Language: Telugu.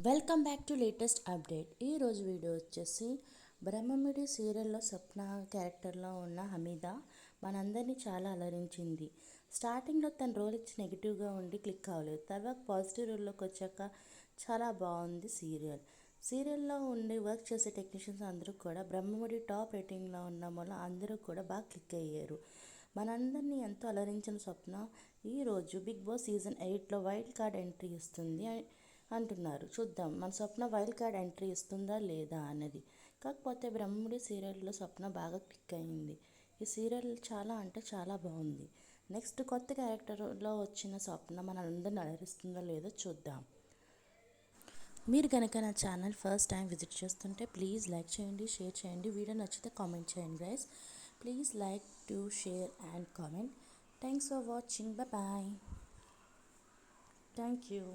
Welcome back to latest update. ఈరోజు వీడియో వచ్చేసి బ్రహ్మముడి సీరియల్లో స్వప్న క్యారెక్టర్లో ఉన్న హమీద మనందరినీ చాలా అలరించింది. స్టార్టింగ్లో తన రోల్ ఇచ్చి నెగిటివ్గా ఉండి క్లిక్ అవ్వలేదు. తర్వాత పాజిటివ్ రోల్లోకి వచ్చాక చాలా బాగుంది సీరియల్. సీరియల్లో ఉండి వర్క్ చేసే టెక్నీషియన్స్ అందరూ కూడా బ్రహ్మముడి టాప్ రేటింగ్లో ఉన్న వల్ల అందరూ కూడా బాగా క్లిక్ అయ్యారు. మనందరినీ ఎంతో అలరించిన స్వప్న ఈరోజు బిగ్ బాస్ సీజన్ 8లో వైల్డ్ కార్డ్ ఎంట్రీ ఇస్తుంది అంటున్నారు. చూద్దాం మన స్వప్న వైల్డ్ కార్డ్ ఎంట్రీ ఇస్తుందా లేదా అన్నది. కాకపోతే బ్రహ్మముడి సీరియల్లో స్వప్న బాగా క్లిక్ అయింది. ఈ సీరియల్ చాలా అంటే చాలా బాగుంది. నెక్స్ట్ కొత్త క్యారెక్టర్లో వచ్చిన స్వప్న మనందరిని అలరిస్తుందో లేదో చూద్దాం. మీరు కనుక నా ఛానల్ ఫస్ట్ టైం విజిట్ చేస్తుంటే ప్లీజ్ లైక్ చేయండి, షేర్ చేయండి. వీడియో నచ్చితే కామెంట్ చేయండి guys. Please like to share and comment. Thanks for watching. Bye. Thank you.